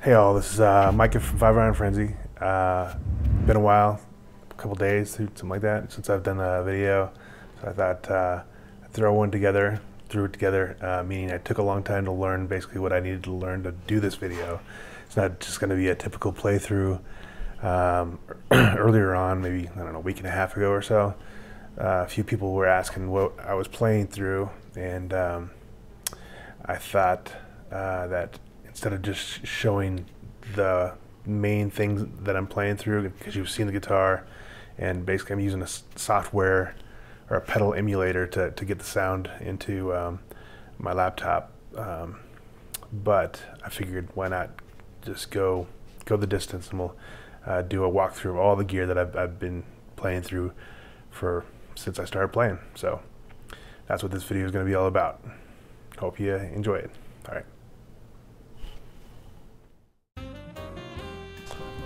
Hey all, this is Micah from Five Iron Frenzy. Been a while, a couple days, something like that, since I've done a video. So I thought I'd threw it together, meaning I took a long time to learn basically what I needed to learn to do this video. It's not just going to be a typical playthrough. Earlier on, maybe, I don't know, a week and a half ago or so, a few people were asking what I was playing through, and I thought that instead of just showing the main things that I'm playing through, because you've seen the guitar, and basically I'm using a software or a pedal emulator to get the sound into my laptop. But I figured, why not just go the distance, and we'll do a walkthrough of all the gear that I've been playing through since I started playing. So that's what this video is going to be all about. Hope you enjoy it. All right.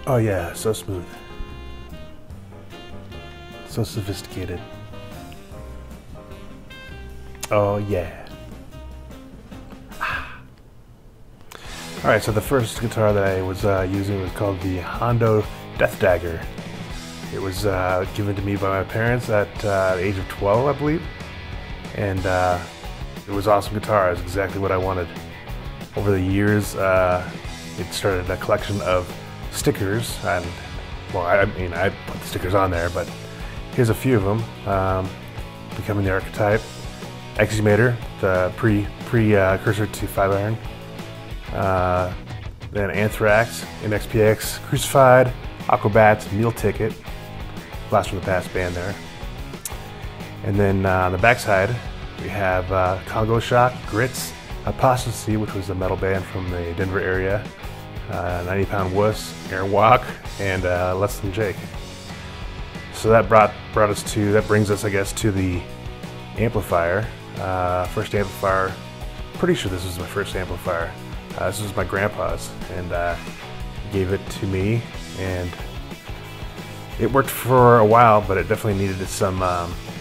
Oh yeah, so smooth. So sophisticated. Oh yeah. Alright, so the first guitar that I was using was called the Hondo Death Dagger. It was given to me by my parents at the age of 12, I believe. And it was an awesome guitar. It was exactly what I wanted. Over the years, it started a collection of stickers, and well, I mean, I put the stickers on there, but here's a few of them. Becoming the Archetype, Exhumator, the precursor to Five Iron, then Anthrax, MXPX, Crucified, Aquabats, Meal Ticket, Blast from the Past band there. And then on the backside, we have Congo Shock, Grits, Apostasy, which was a metal band from the Denver area, 90 Pound Wuss, Aaron Walk, and Less Than Jake. So that brings us, I guess, to the amplifier. First amplifier, pretty sure this was my first amplifier. This was my grandpa's, and he gave it to me, and it worked for a while, but it definitely needed some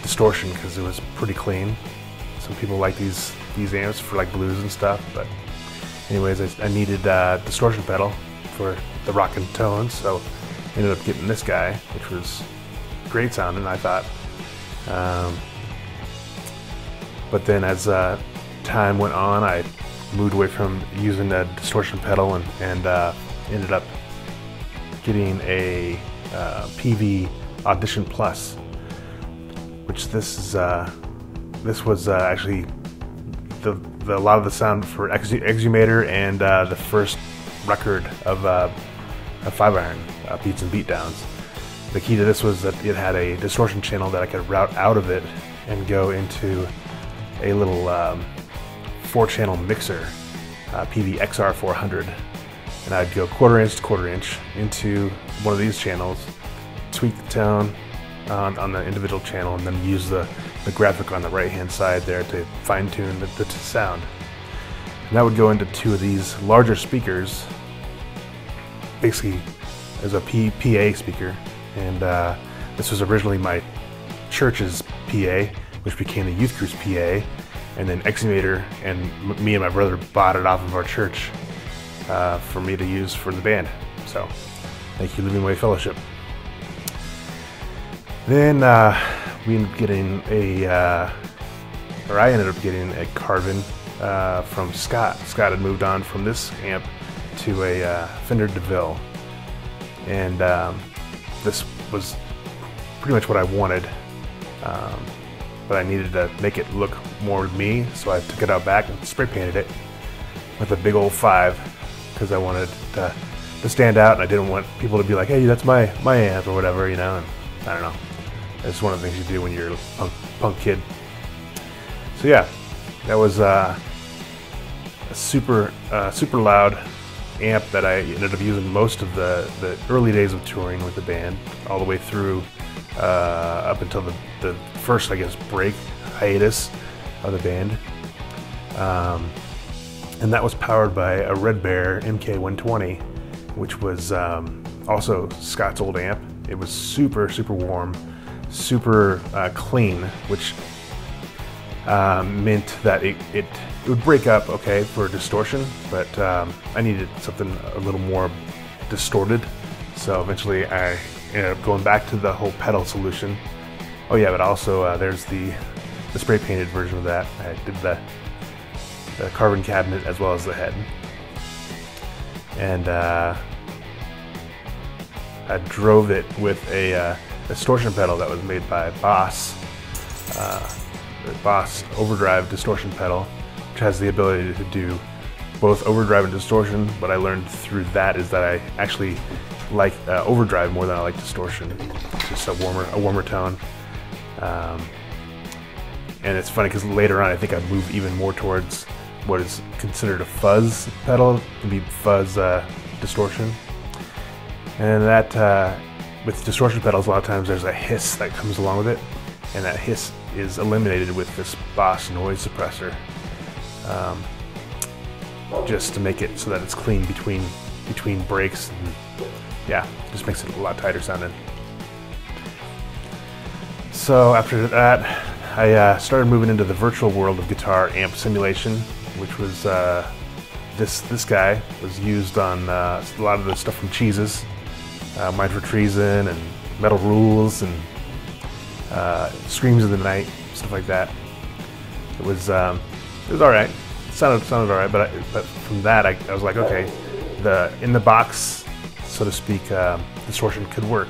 distortion because it was pretty clean. Some people like these amps for like blues and stuff, but anyways, I needed a distortion pedal for the rockin' tones, so I ended up getting this guy, which was great sounding, I thought. But then as time went on, I moved away from using the distortion pedal and ended up getting a PV Audition Plus, which this was actually a lot of the sound for Exhumator and the first record of Five Iron, Beats and Beatdowns. The key to this was that it had a distortion channel that I could route out of it and go into a little 4-channel mixer, PV XR 400, and I'd go quarter inch to quarter inch into one of these channels, tweak the tone on the individual channel, and then use the graphic on the right hand side there to fine tune the sound. And that would go into two of these larger speakers, basically as a PA speaker, and this was originally my church's PA, which became the Youth Group's PA, and then Exhumator and me and my brother bought it off of our church for me to use for the band. So thank you, Living Way Fellowship. Then we ended up getting I ended up getting a Carvin from Scott. Scott had moved on from this amp to a Fender DeVille, and this was pretty much what I wanted, but I needed to make it look more me, so I took it out back and spray painted it with a big old 5, because I wanted to stand out, and I didn't want people to be like, hey, that's my amp or whatever, you know. And I don't know, it's one of the things you do when you're a punk kid. So yeah, that was a super loud amp that I ended up using most of the early days of touring with the band, all the way through up until the first, I guess, hiatus of the band. And that was powered by a Red Bear MK120, which was also Scott's old amp. It was super warm, super clean, which meant that it would break up okay for distortion, but I needed something a little more distorted. So eventually I ended up going back to the whole pedal solution. Oh yeah, but also there's the spray painted version of that. I did the carbon cabinet as well as the head. And I drove it with a distortion pedal that was made by Boss. The Boss overdrive distortion pedal, which has the ability to do both overdrive and distortion, but I learned through that is that I actually like overdrive more than I like distortion. It's just a warmer tone. And it's funny because later on I think I moved even more towards what is considered a fuzz pedal. It can be fuzz distortion. And that, with distortion pedals, a lot of times there's a hiss that comes along with it, and that hiss is eliminated with this Boss noise suppressor, just to make it so that it's clean between breaks, and yeah, just makes it a lot tighter sounding. So after that, I started moving into the virtual world of guitar amp simulation, which was this guy was used on a lot of the stuff from Cheeses. Mind for Treason and Metal Rules and Screams of the Night, stuff like that. It was all right. It sounded all right, but from that I was like, okay, the in the box, so to speak, distortion could work.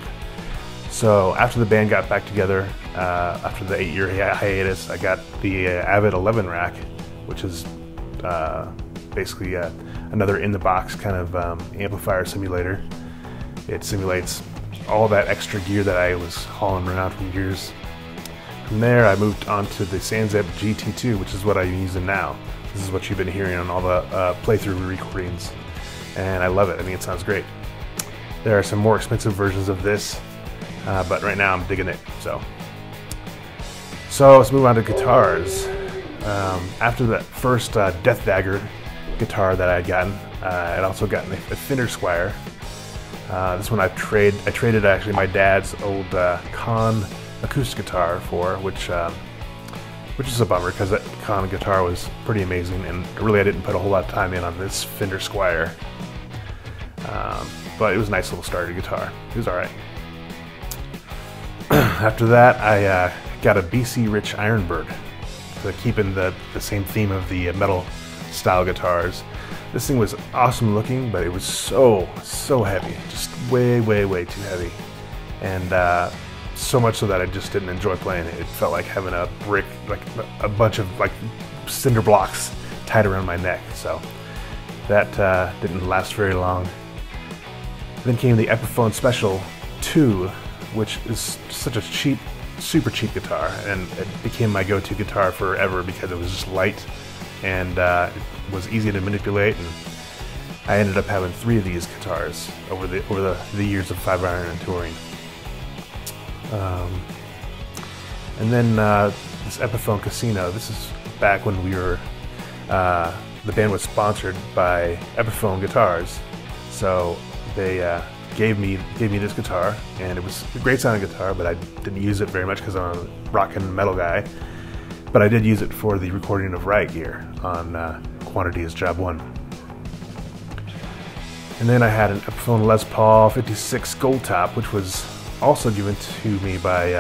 So after the band got back together, after the 8-year hiatus, I got the Avid 11 rack, which is basically another in the box kind of amplifier simulator. It simulates all that extra gear that I was hauling around for years. From there, I moved on to the Sanzep GT2, which is what I'm using now. This is what you've been hearing on all the playthrough recordings, and I love it. I think it sounds great. There are some more expensive versions of this, but right now I'm digging it. So let's move on to guitars. After that first Death Dagger guitar that I had gotten, I'd also gotten a Fender Squier. This one I traded actually my dad's old Con acoustic guitar for, which is a bummer because that Con guitar was pretty amazing, and really I didn't put a whole lot of time in on this Fender Squier. But it was a nice little starter guitar. It was alright. After that, I got a BC Rich Ironbird, keeping the same theme of the metal style guitars. This thing was awesome looking, but it was so heavy, just way too heavy, and so much so that I just didn't enjoy playing it. It felt like having a brick, like a bunch of like cinder blocks tied around my neck. So that didn't last very long. Then came the Epiphone Special 2, which is such a super cheap guitar, and it became my go-to guitar forever because it was just light and it was easy to manipulate, and I ended up having 3 of these guitars over the years of 5-iron and touring. And then this Epiphone Casino. This is back when we were the band was sponsored by Epiphone Guitars, so they gave me this guitar, and it was a great sounding guitar, but I didn't use it very much because I'm a rock and metal guy. But I did use it for the recording of Riot Gear on Quantity is Job 1. And then I had an Epiphone Les Paul 56 Gold Top, which was also given to me by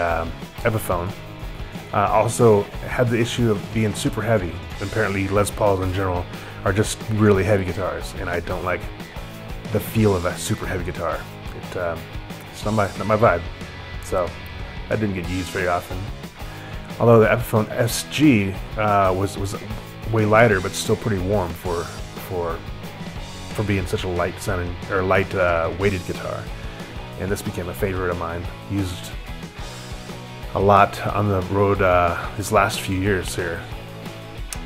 Epiphone. Also had the issue of being super heavy. Apparently Les Pauls in general are just really heavy guitars, and I don't like the feel of a super heavy guitar. It's not my vibe. So that didn't get used very often. Although the Epiphone SG was way lighter, but still pretty warm for being such a light sounding or light weighted guitar. And this became a favorite of mine. Used a lot on the road these last few years here.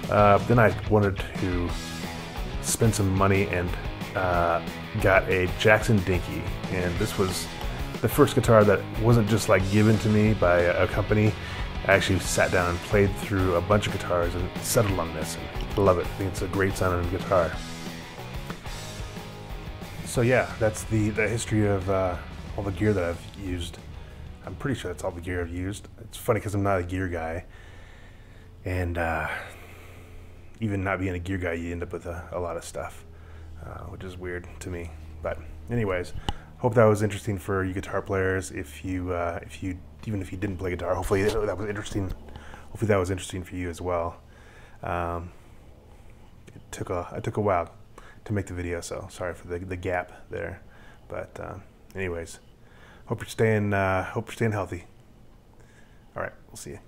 Then I wanted to spend some money and got a Jackson Dinky, and this was the first guitar that wasn't just like given to me by a company. I actually sat down and played through a bunch of guitars and settled on this, and I love it. I think it's a great sounding guitar. So yeah, that's the history of all the gear that I've used. I'm pretty sure that's all the gear I've used. It's funny because I'm not a gear guy, and even not being a gear guy, you end up with a lot of stuff, which is weird to me. But anyways, hope that was interesting for you guitar players. If you even if you didn't play guitar, hopefully that was interesting. Hopefully that was interesting for you as well. It took a while to make the video, so sorry for the gap there. But anyways, hope you're staying healthy. All right, we'll see you.